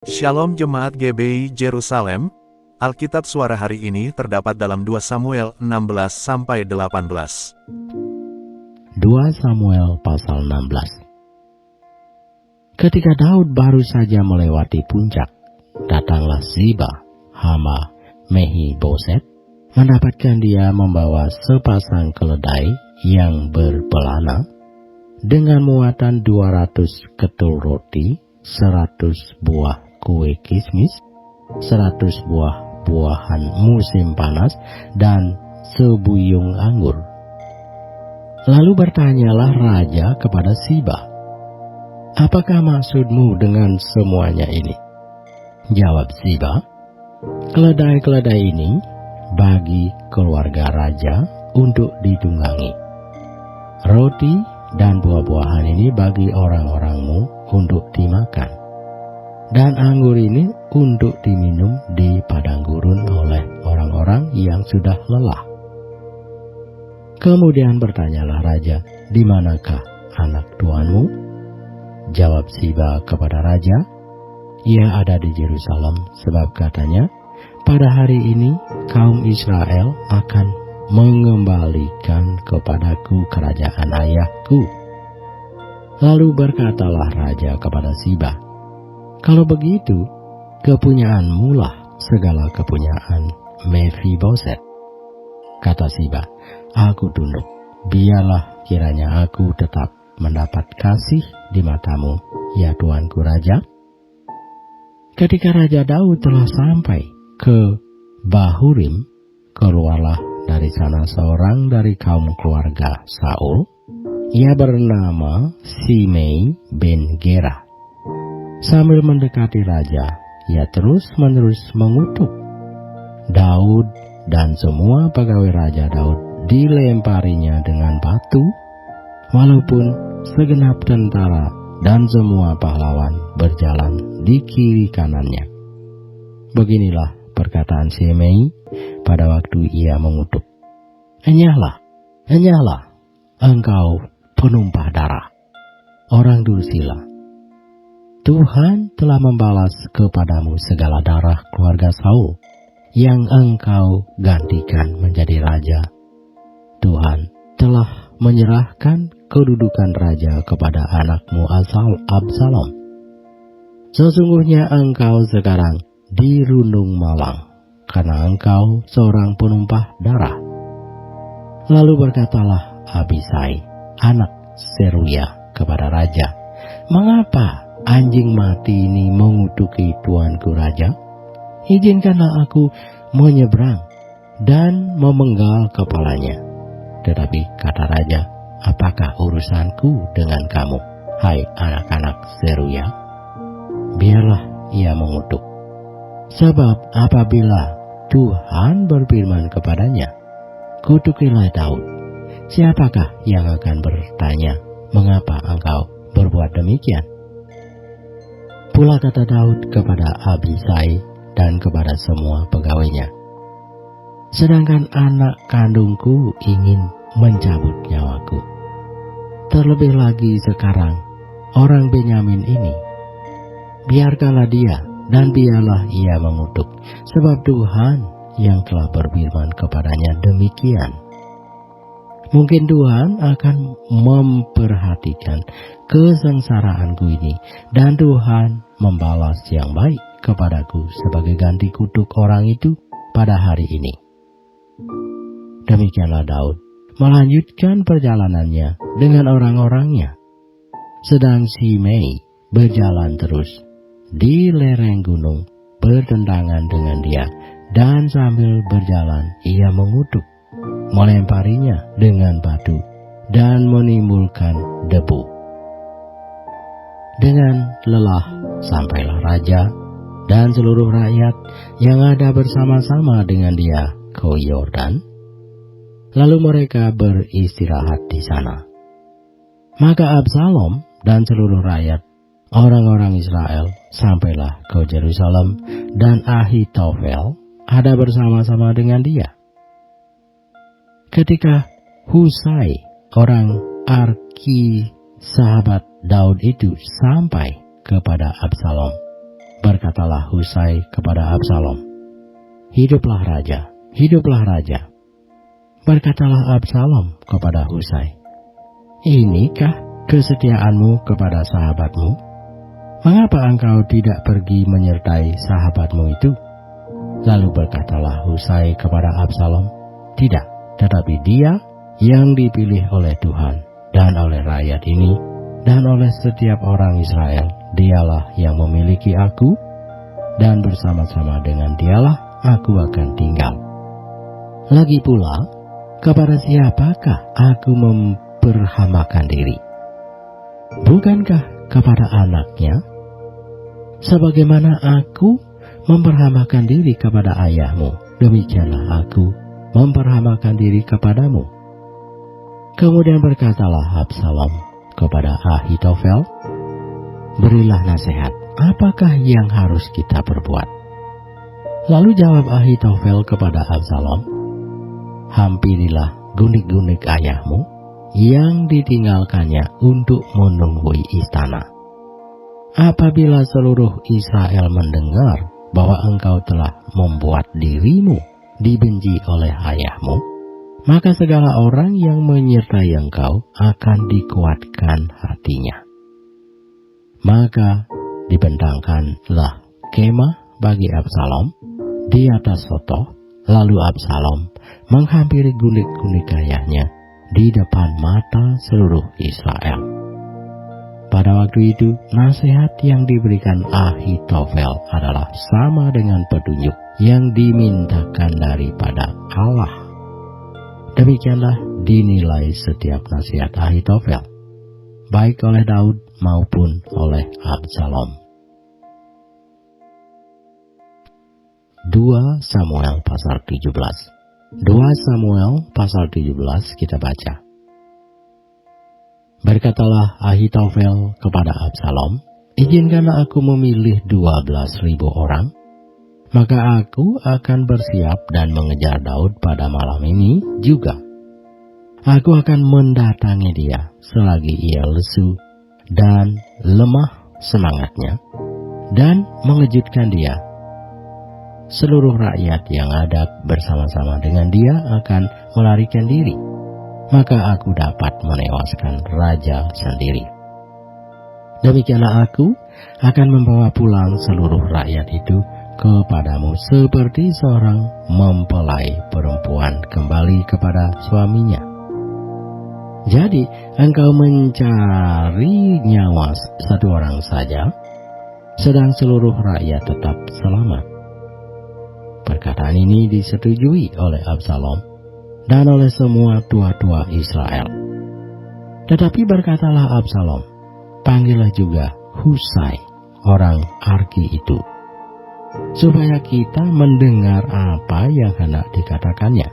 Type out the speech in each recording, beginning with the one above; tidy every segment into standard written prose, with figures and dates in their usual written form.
Shalom Jemaat GBI Jerusalem, Alkitab suara hari ini terdapat dalam 2 Samuel 16-18. 2 Samuel pasal 16. Ketika Daud baru saja melewati puncak, datanglah Ziba, hamba Mehi-boset, mendapatkan dia membawa sepasang keledai yang berpelana, dengan muatan 200 ketul roti, 100 buah kue kismis, 100 buah buahan musim panas, dan sebuyung anggur. Lalu bertanyalah raja kepada Ziba, "Apakah maksudmu dengan semuanya ini?" Jawab Ziba, "Keledai-keledai ini bagi keluarga raja untuk ditunggangi. Roti dan buah-buahan ini bagi orang-orangmu untuk dimakan. Dan anggur ini untuk diminum di padang gurun oleh orang-orang yang sudah lelah." Kemudian bertanyalah raja, "Di manakah anak tuanmu?" Jawab Ziba kepada raja, "Ia ada di Yerusalem, sebab katanya, pada hari ini kaum Israel akan mengembalikan kepadaku kerajaan ayahku." Lalu berkatalah raja kepada Ziba, "Kalau begitu, kepunyaanmu lah segala kepunyaan Mefi-boset." Kata Ziba, "Aku tunduk, biarlah kiranya aku tetap mendapat kasih di matamu, ya tuanku raja." Ketika Raja Daud telah sampai ke Bahurim, keluarlah dari sana seorang dari kaum keluarga Saul. Ia bernama Simei bin Gera. Sambil mendekati raja, ia terus-menerus mengutuk Daud, dan semua pegawai Raja Daud dilemparinya dengan batu, walaupun segenap tentara dan semua pahlawan berjalan di kiri kanannya. Beginilah perkataan Simei pada waktu ia mengutuk, "Enyahlah, enyahlah, engkau penumpah darah, orang dursila. Tuhan telah membalas kepadamu segala darah keluarga Saul yang engkau gantikan menjadi raja. Tuhan telah menyerahkan kedudukan raja kepada anakmu Absalom. Sesungguhnya engkau sekarang dirundung malang, karena engkau seorang penumpah darah." Lalu berkatalah Abisai, anak Seruya, kepada raja, "Mengapa anjing mati ini mengutuki tuanku raja? Izinkanlah aku menyeberang dan memenggal kepalanya." Tetapi kata raja, "Apakah urusanku dengan kamu, hai anak-anak Seruya? Biarlah ia mengutuk. Sebab apabila Tuhan berfirman kepadanya, 'Kutukilah Daud,' siapakah yang akan bertanya, 'Mengapa engkau berbuat demikian?'" Pula kata Daud kepada Abisai dan kepada semua pegawainya, "Sedangkan anak kandungku ingin mencabut nyawaku, terlebih lagi sekarang orang Benyamin ini, biarkanlah dia dan biarlah ia mengutuk, sebab Tuhan yang telah berfirman kepadanya demikian. Mungkin Tuhan akan memperhatikan kesengsaraanku ini, dan Tuhan membalas yang baik kepadaku sebagai ganti kutuk orang itu pada hari ini." Demikianlah Daud melanjutkan perjalanannya dengan orang-orangnya, sedang Simei berjalan terus di lereng gunung bertentangan dengan dia, dan sambil berjalan ia mengutuk, melemparinya dengan batu, dan menimbulkan debu. Dengan lelah sampailah raja dan seluruh rakyat yang ada bersama-sama dengan dia ke Yordan. Lalu mereka beristirahat di sana. Maka Absalom dan seluruh rakyat, orang-orang Israel, sampailah ke Yerusalem, dan Ahitofel ada bersama-sama dengan dia. Ketika Husai, orang Arki, sahabat Daud itu, sampai kepada Absalom, berkatalah Husai kepada Absalom, "Hiduplah raja, hiduplah raja." Berkatalah Absalom kepada Husai, "Inikah kesetiaanmu kepada sahabatmu? Mengapa engkau tidak pergi menyertai sahabatmu itu?" Lalu berkatalah Husai kepada Absalom, "Tidak, tetapi dia yang dipilih oleh Tuhan dan oleh rakyat ini dan oleh setiap orang Israel, dialah yang memiliki aku, dan bersama-sama dengan dialah aku akan tinggal. Lagi pula, kepada siapakah aku memperhamakan diri? Bukankah kepada anaknya? Sebagaimana aku memperhamakan diri kepada ayahmu, demikianlah aku memperhamakan diri kepadamu." Kemudian berkatalah Absalom kepada Ahitofel, "Berilah nasihat, apakah yang harus kita perbuat?" Lalu jawab Ahitofel kepada Absalom, "Hampirilah gundik-gundik ayahmu yang ditinggalkannya untuk menunggui istana. Apabila seluruh Israel mendengar bahwa engkau telah membuat dirimu dibenci oleh ayahmu, maka segala orang yang menyertai engkau akan dikuatkan hatinya." Maka dibentangkanlah kemah bagi Absalom di atas sotoh, lalu Absalom menghampiri gundik-gundik ayahnya di depan mata seluruh Israel. Pada waktu itu, nasihat yang diberikan Ahitofel adalah sama dengan petunjuk yang dimintakan daripada Allah. Demikianlah dinilai setiap nasihat Ahitofel, baik oleh Daud maupun oleh Absalom. 2 Samuel pasal 17. 2 Samuel pasal 17 kita baca. Berkatalah Ahitofel kepada Absalom, "Izinkanlah aku memilih 12.000 orang, maka aku akan bersiap dan mengejar Daud pada malam ini juga. Aku akan mendatangi dia selagi ia lesu dan lemah semangatnya, dan mengejutkan dia. Seluruh rakyat yang ada bersama-sama dengan dia akan melarikan diri, maka aku dapat menewaskan raja sendiri. Demikianlah aku akan membawa pulang seluruh rakyat itu kepadamu seperti seorang mempelai perempuan kembali kepada suaminya. Jadi engkau mencari nyawa satu orang saja, sedang seluruh rakyat tetap selamat." Perkataan ini disetujui oleh Absalom dan oleh semua tua-tua Israel. Tetapi berkatalah Absalom, "Panggillah juga Husai, orang Arki itu, supaya kita mendengar apa yang hendak dikatakannya."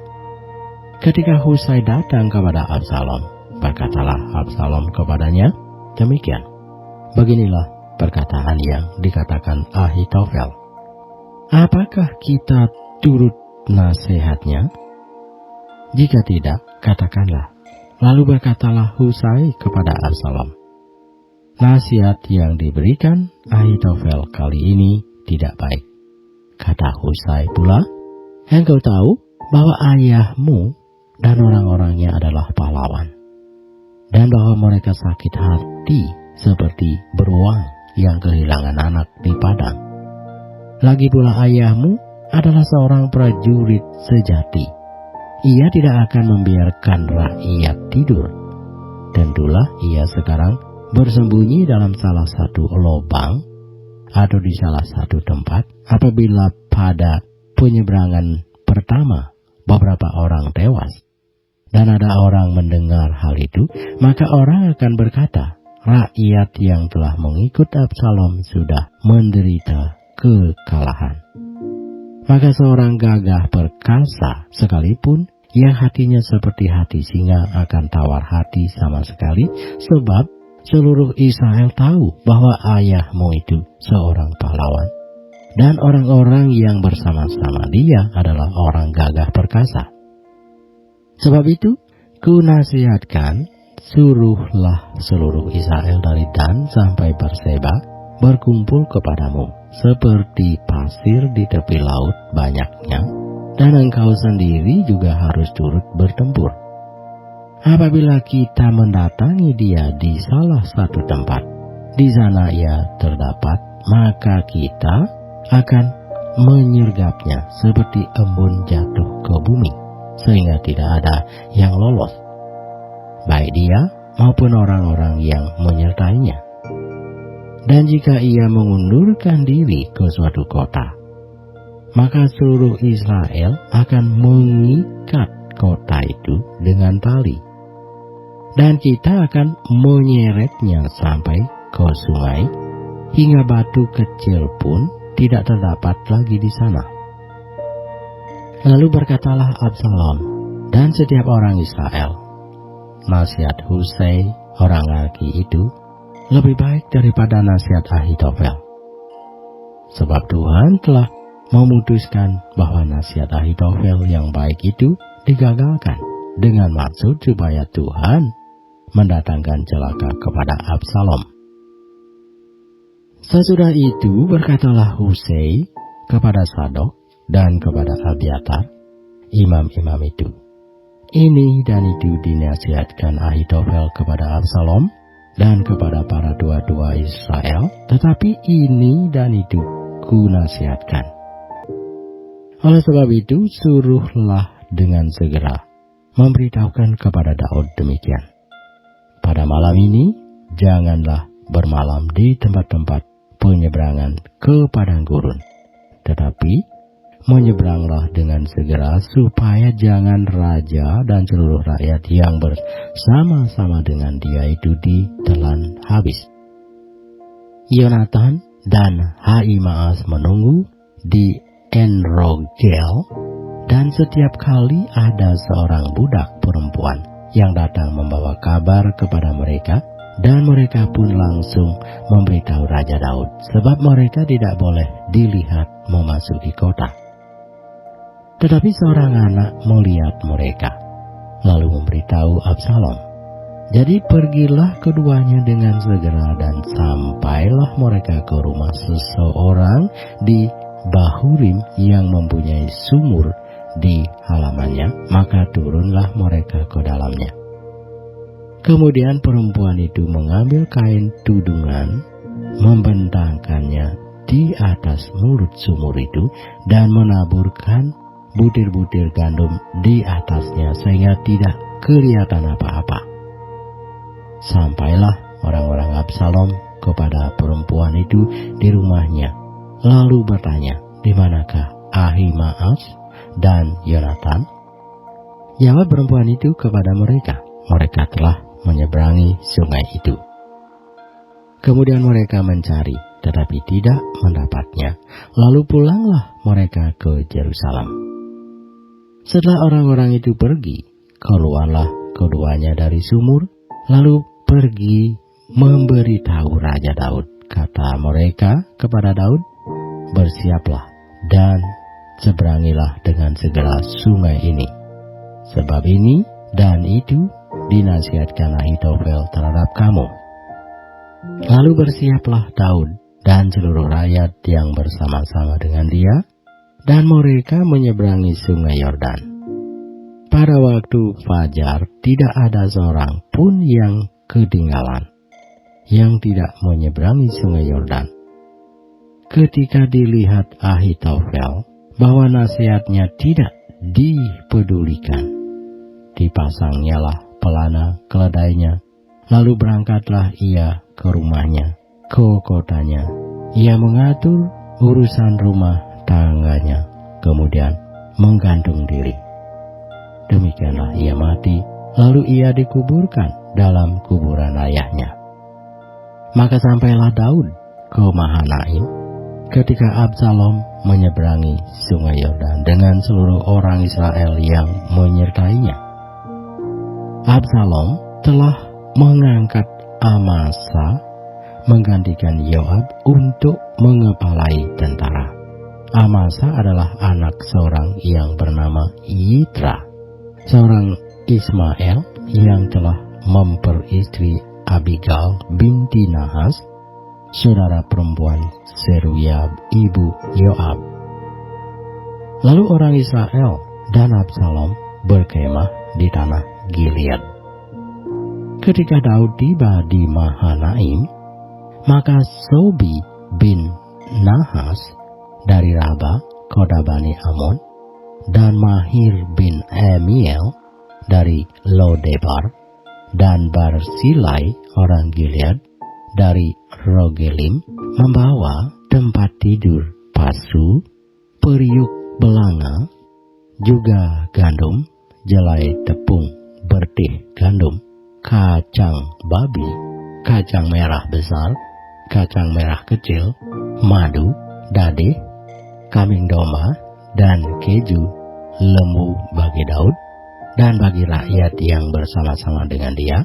Ketika Husai datang kepada Absalom, berkatalah Absalom kepadanya demikian, "Beginilah perkataan yang dikatakan Ahitofel. Apakah kita turut nasihatnya? Jika tidak, katakanlah." Lalu berkatalah Husai kepada Absalom, "Nasihat yang diberikan Ahitofel kali ini tidak baik." Kata Husai pula, "Engkau tahu bahwa ayahmu dan orang-orangnya adalah pahlawan, dan bahwa mereka sakit hati seperti beruang yang kehilangan anak di padang. Lagi pula ayahmu adalah seorang prajurit sejati. Ia tidak akan membiarkan rakyat tidur. Tentulah ia sekarang bersembunyi dalam salah satu lubang atau di salah satu tempat. Apabila pada penyeberangan pertama beberapa orang tewas, dan ada orang mendengar hal itu, maka orang akan berkata, rakyat yang telah mengikut Absalom sudah menderita kekalahan. Maka seorang gagah perkasa sekalipun yang hatinya seperti hati singa akan tawar hati sama sekali, sebab seluruh Israel tahu bahwa ayahmu itu seorang pahlawan, dan orang-orang yang bersama-sama dia adalah orang gagah perkasa. Sebab itu, ku nasihatkan, suruhlah seluruh Israel dari Dan sampai Berseba berkumpul kepadamu seperti pasir di tepi laut banyaknya, dan engkau sendiri juga harus turut bertempur. Apabila kita mendatangi dia di salah satu tempat, di sana ia terdapat, maka kita akan menyergapnya seperti embun jatuh ke bumi, sehingga tidak ada yang lolos, baik dia maupun orang-orang yang menyertainya. Dan jika ia mengundurkan diri ke suatu kota, maka seluruh Israel akan mengikat kota itu dengan tali, dan kita akan menyeretnya sampai ke sungai, hingga batu kecil pun tidak terdapat lagi di sana. Lalu berkatalah Absalom dan setiap orang Israel, nasihat Husai orang Arki itu lebih baik daripada nasihat Ahitofel. Sebab Tuhan telah memutuskan bahwa nasihat Ahitofel yang baik itu digagalkan dengan maksud supaya Tuhan mendatangkan celaka kepada Absalom. Sesudah itu berkatalah Husai kepada Sadok dan kepada Abiatar, imam-imam itu, ini dan itu dinasihatkan Ahitofel kepada Absalom dan kepada para tua-tua Israel, tetapi ini dan itu kunasihatkan. Oleh sebab itu, suruhlah dengan segera memberitahukan kepada Daud demikian. Pada malam ini, janganlah bermalam di tempat-tempat penyeberangan ke padang gurun, tetapi menyeberanglah dengan segera, supaya jangan raja dan seluruh rakyat yang bersama-sama dengan dia itu ditelan habis. Yonatan dan Ahimaas menunggu di En-Rogel, dan setiap kali ada seorang budak perempuan yang datang membawa kabar kepada mereka, dan mereka pun langsung memberitahu Raja Daud, sebab mereka tidak boleh dilihat memasuki kota. Tetapi seorang anak melihat mereka, lalu memberitahu Absalom. Jadi pergilah keduanya dengan segera, dan sampailah mereka ke rumah seseorang di Bahurim yang mempunyai sumur di halamannya, maka turunlah mereka ke dalamnya. Kemudian perempuan itu mengambil kain tudungan, membentangkannya di atas mulut sumur itu, dan menaburkan butir-butir gandum di atasnya sehingga tidak kelihatan apa-apa. Sampailah orang-orang Absalom kepada perempuan itu di rumahnya, lalu bertanya, di manakah Ahimaas dan Yonatan? Jawab perempuan itu kepada mereka, mereka telah menyeberangi sungai itu. Kemudian mereka mencari, tetapi tidak mendapatnya. Lalu pulanglah mereka ke Yerusalem. Setelah orang-orang itu pergi, keluarlah keduanya dari sumur, lalu pergi memberitahu Raja Daud. Kata mereka kepada Daud, bersiaplah dan seberangilah dengan segera sungai ini, sebab ini dan itu dinasihatkan Ahitofel terhadap kamu. Lalu bersiaplah Daud dan seluruh rakyat yang bersama-sama dengan dia, dan mereka menyeberangi sungai Yordan. Pada waktu fajar tidak ada seorang pun yang ketinggalan, yang tidak menyeberangi sungai Yordan. Ketika dilihat Ahitofel bahwa nasihatnya tidak dipedulikan, dipasangnyalah pelana keledainya, lalu berangkatlah ia ke rumahnya, ke kotanya. Ia mengatur urusan rumah tangganya, kemudian menggantung diri. Demikianlah ia mati, lalu ia dikuburkan dalam kuburan ayahnya. Maka sampailah Daud ke Mahanaim ketika Absalom menyeberangi sungai Yordan dengan seluruh orang Israel yang menyertainya. Absalom telah mengangkat Amasa menggantikan Yoab untuk mengepalai tentara. Amasa adalah anak seorang yang bernama Yitra, seorang Ismael yang telah memperistri Abigail binti Nahas, saudara perempuan Seruya ibu Yoab. Lalu orang Israel dan Absalom berkemah di tanah Gilead. Ketika Daud tiba di Mahanaim, maka Sobi bin Nahas dari Raba, kota Bani Amon, dan Mahir bin Emiel dari Lodebar, dan Barsilai orang Gilead dari Rogelim membawa tempat tidur, pasu, periuk belanga, juga gandum, jelai tepung, bertih gandum, kacang babi, kacang merah besar, kacang merah kecil, madu, dade, kambing domba, dan keju, lembu bagi Daud dan bagi rakyat yang bersama-sama dengan dia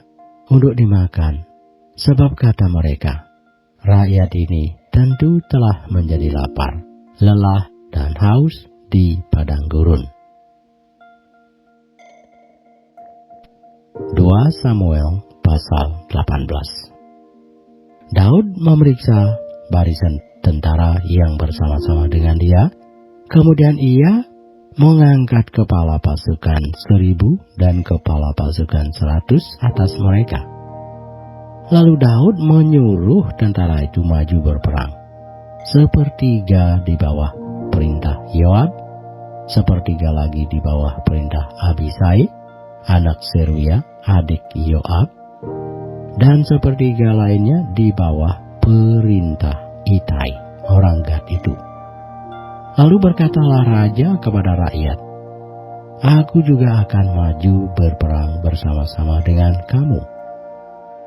untuk dimakan. Sebab kata mereka, rakyat ini tentu telah menjadi lapar, lelah, dan haus di padang gurun. 2 Samuel pasal 18. Daud memeriksa barisan tentara yang bersama-sama dengan dia. Kemudian ia mengangkat kepala pasukan 1000 dan kepala pasukan 100 atas mereka. Lalu Daud menyuruh tentara itu maju berperang. Sepertiga di bawah perintah Yoab, sepertiga lagi di bawah perintah Abisai, anak Seruya, adik Yoab, dan sepertiga lainnya di bawah perintah Itai, orang Gad itu. Lalu berkatalah raja kepada rakyat, "Aku juga akan maju berperang bersama-sama dengan kamu."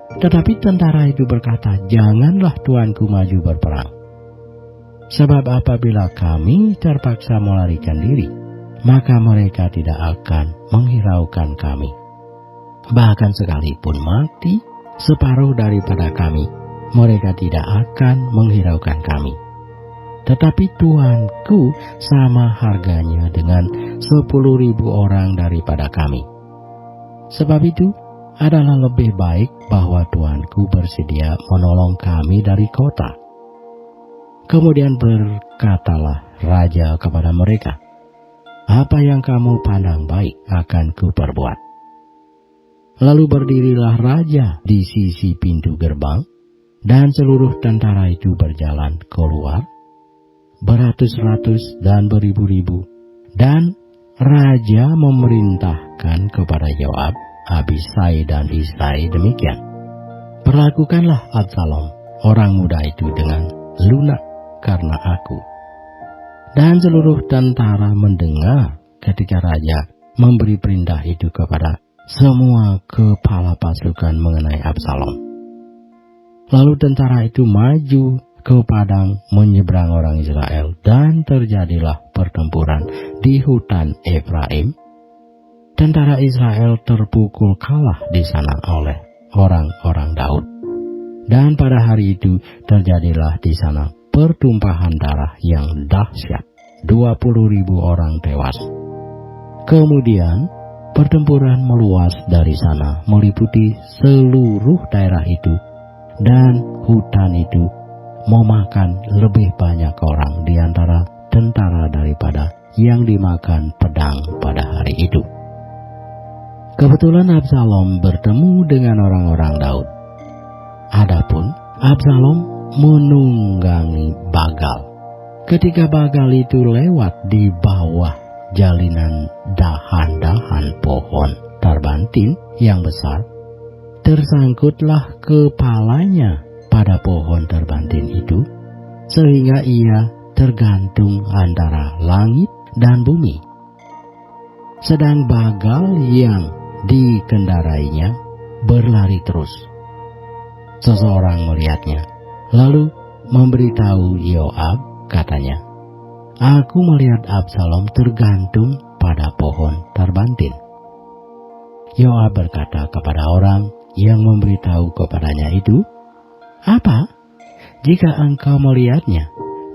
Tetapi tentara itu berkata, "Janganlah tuanku maju berperang. Sebab apabila kami terpaksa melarikan diri, maka mereka tidak akan menghiraukan kami. Bahkan sekalipun mati separuh daripada kami, mereka tidak akan menghiraukan kami. Tetapi tuanku sama harganya dengan 10.000 orang daripada kami. Sebab itu adalah lebih baik bahwa tuanku bersedia menolong kami dari kota." Kemudian berkatalah raja kepada mereka, "Apa yang kamu pandang baik akan kuperbuat." Lalu berdirilah raja di sisi pintu gerbang, dan seluruh tentara itu berjalan keluar, beratus-ratus dan beribu-ribu. Dan raja memerintahkan kepada Yoab, Abisai, dan Isai demikian, "Perlakukanlah Absalom, orang muda itu, dengan lunak karena aku." Dan seluruh tentara mendengar ketika raja memberi perintah itu kepada semua kepala pasukan mengenai Absalom. Lalu tentara itu maju ke padang menyeberang orang Israel, dan terjadilah pertempuran di hutan Efraim. Tentara Israel terpukul kalah di sana oleh orang-orang Daud. Dan pada hari itu terjadilah di sana pertumpahan darah yang dahsyat, 20.000 orang tewas. Kemudian pertempuran meluas dari sana meliputi seluruh daerah itu, dan hutan itu memakan lebih banyak orang di antara tentara daripada yang dimakan pedang pada hari itu. Kebetulan Absalom bertemu dengan orang-orang Daud. Adapun Absalom menunggangi Bagal. Ketika Bagal itu lewat di bawah jalinan dahan-dahan pohon tarbantin yang besar, tersangkutlah kepalanya pada pohon tarbantin itu, sehingga ia tergantung antara langit dan bumi. Sedang Bagal yang dikendarainya berlari terus. Seseorang melihatnya, lalu memberitahu Yoab, katanya, "Aku melihat Absalom tergantung pada pohon tarbantin." Yoab berkata kepada orang yang memberitahu kepadanya itu, "Apa? Jika engkau melihatnya,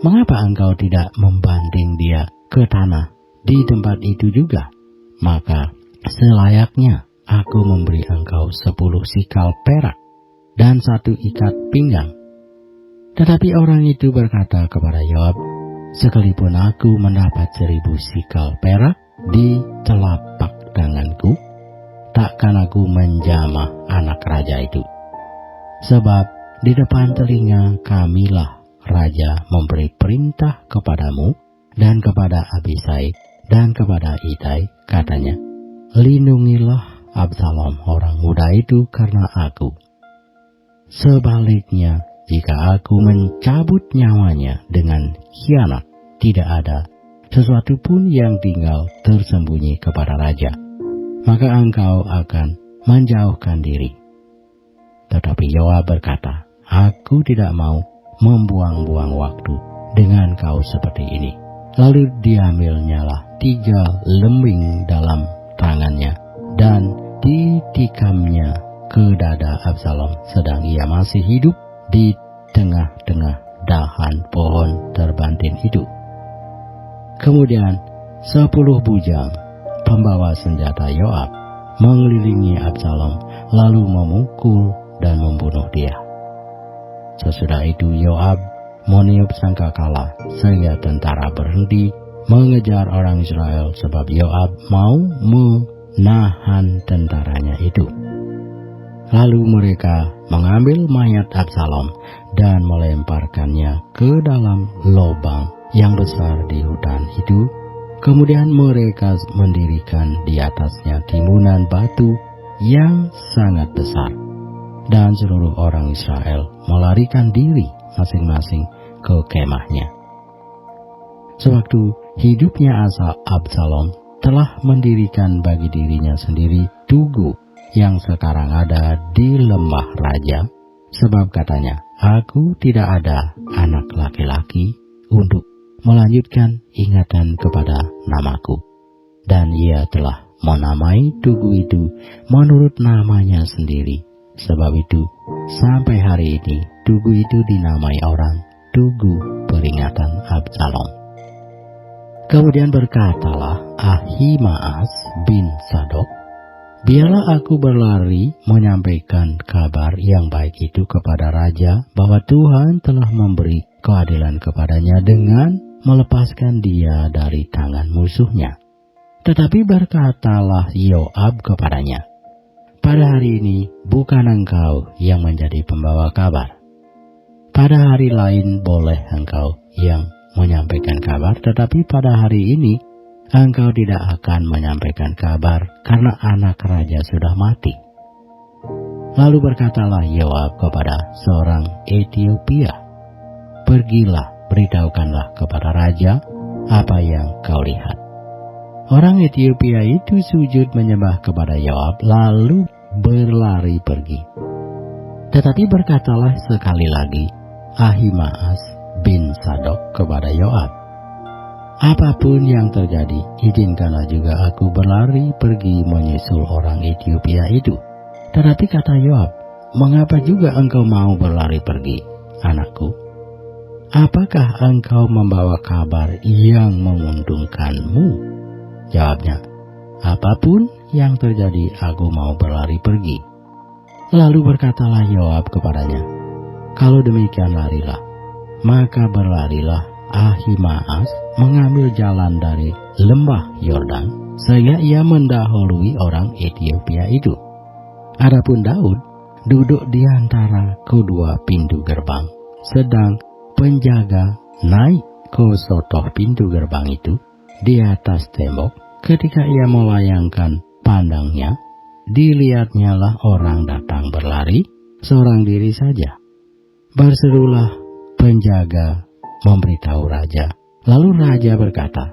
mengapa engkau tidak membanting dia ke tanah di tempat itu juga? Maka selayaknya aku memberi engkau 10 sikal perak dan 1 ikat pinggang." Tetapi orang itu berkata kepada Yoab, "Sekalipun aku mendapat 1000 sikal perak di telapak tanganku, takkan aku menjamah anak raja itu. Sebab di depan telinga kamilah raja memberi perintah kepadamu dan kepada Abisai dan kepada Itai, katanya, lindungilah Absalom orang muda itu karena aku. Sebaliknya, jika aku mencabut nyawanya dengan khianat, tidak ada sesuatu pun yang tinggal tersembunyi kepada raja, maka engkau akan menjauhkan diri." Tetapi Yoab berkata, "Aku tidak mau membuang-buang waktu dengan kau seperti ini." Lalu diambilnyalah 3 lembing dalam tangannya dan ditikamnya ke dada Absalom sedang ia masih hidup di tengah-tengah dahan pohon terbantin itu. Kemudian 10 bujang pembawa senjata Yoab mengelilingi Absalom lalu memukul dan membunuh dia. Sesudah itu Yoab meniup sangkakala sehingga tentara berhenti mengejar orang Israel sebab Yoab mau menahan tentaranya itu. Lalu mereka mengambil mayat Absalom dan melemparkannya ke dalam lubang yang besar di hutan itu. Kemudian mereka mendirikan di atasnya timbunan batu yang sangat besar. Dan seluruh orang Israel melarikan diri masing-masing ke kemahnya. Sewaktu hidupnya Absalom telah mendirikan bagi dirinya sendiri tugu yang sekarang ada di lembah raja, sebab katanya, "Aku tidak ada anak laki-laki untuk melanjutkan ingatan kepada namaku." Dan ia telah menamai tugu itu menurut namanya sendiri. Sebab itu, sampai hari ini tugu itu dinamai orang Tugu Peringatan Absalom. Kemudian berkatalah Ahimaas bin Sadok, "Biarlah aku berlari menyampaikan kabar yang baik itu kepada raja, bahwa Tuhan telah memberi keadilan kepadanya dengan melepaskan dia dari tangan musuhnya." Tetapi berkatalah Yoab kepadanya, "Pada hari ini bukan engkau yang menjadi pembawa kabar. Pada hari lain boleh engkau yang menyampaikan kabar, tetapi pada hari ini engkau tidak akan menyampaikan kabar karena anak raja sudah mati." Lalu berkatalah Yoab kepada seorang Etiopia, "Pergilah, beritahukanlah kepada raja apa yang kau lihat." Orang Etiopia itu sujud menyembah kepada Yoab lalu berlari pergi. Tetapi berkatalah sekali lagi Ahimaas bin Sadok kepada Yoab, "Apapun yang terjadi, izinkanlah juga aku berlari pergi menyusul orang Etiopia itu." Tetapi kata Yoab, "Mengapa juga engkau mau berlari pergi, anakku? Apakah engkau membawa kabar yang menguntungkanmu?" Jawabnya, "Apapun yang terjadi, aku mau berlari pergi." Lalu berkatalah Yoab kepadanya, "Kalau demikian larilah." Maka berlarilah Ahimaas mengambil jalan dari lembah Yordan, sehingga ia mendahului orang Etiopia itu. Adapun Daud duduk di antara kedua pintu gerbang, sedang penjaga naik ke sotoh pintu gerbang itu di atas tembok. Ketika ia melayangkan pandangnya, dilihatnyalah orang datang berlari seorang diri saja. Berserulah penjaga memberitahu raja. Lalu raja berkata,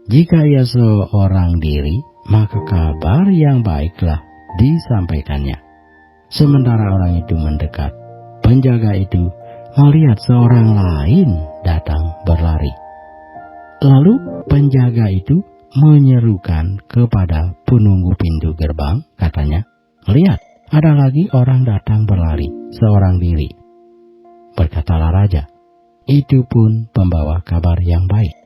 "Jika ia seorang diri, maka kabar yang baiklah disampaikannya." Sementara orang itu mendekat, penjaga itu melihat seorang lain datang berlari. Lalu penjaga itu menyerukan kepada penunggu pintu gerbang, katanya, "Lihat, ada lagi orang datang berlari, seorang diri." Berkatalah raja, "Itu pun pembawa kabar yang baik."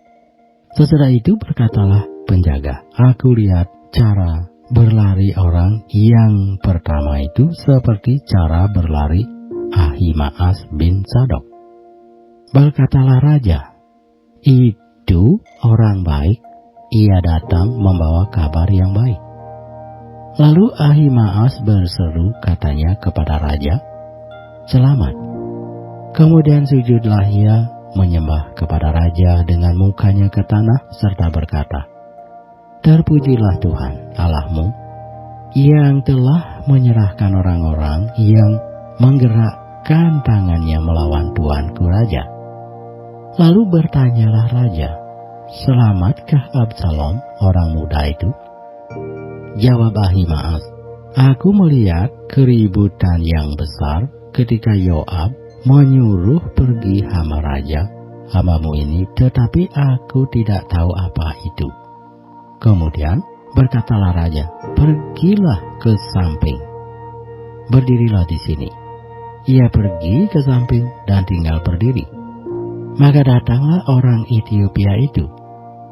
Sesudah itu berkatalah penjaga, "Aku lihat cara berlari orang yang pertama itu seperti cara berlari Ahimaas bin Sadok." Berkatalah raja, "Itu orang baik, ia datang membawa kabar yang baik." Lalu Ahimaas berseru katanya kepada raja, "Selamat." Kemudian sujudlah ia menyembah kepada raja dengan mukanya ke tanah serta berkata, "Terpujilah Tuhan Allahmu yang telah menyerahkan orang-orang yang menggerakkan tangannya melawan tuanku raja." Lalu bertanyalah raja, "Selamatkah Absalom orang muda itu?" Jawab Ahimaas, "Aku melihat keributan yang besar ketika Yoab menyuruh pergi hamba raja, hambamu ini, tetapi aku tidak tahu apa itu." Kemudian berkatalah raja, "Pergilah ke samping, berdirilah di sini." Ia pergi ke samping dan tinggal berdiri. Maka datanglah orang Etiopia itu.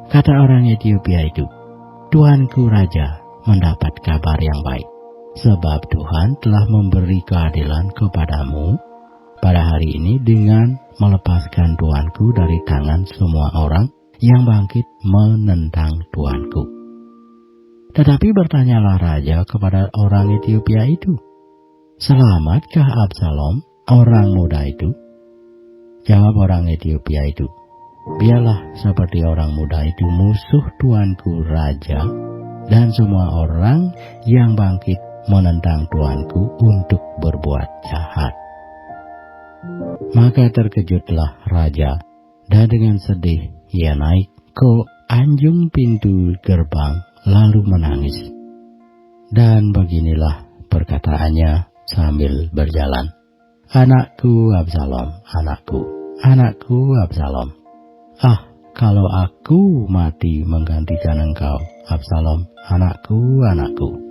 Kata orang Etiopia itu, "Tuanku raja mendapat kabar yang baik, sebab Tuhan telah memberi keadilan kepadamu pada hari ini dengan melepaskan tuanku dari tangan semua orang yang bangkit menentang tuanku." Tetapi bertanyalah raja kepada orang Etiopia itu, "Selamatkah Absalom orang muda itu?" Jawab orang Etiopia itu, "Biarlah seperti orang muda itu musuh tuanku raja dan semua orang yang bangkit menentang tuanku untuk berbuat jahat." Maka terkejutlah raja, dan dengan sedih ia naik ke anjung pintu gerbang lalu menangis. Dan beginilah perkataannya sambil berjalan, "Anakku Absalom, anakku, anakku Absalom. Ah, kalau aku mati menggantikan engkau, Absalom, anakku, anakku."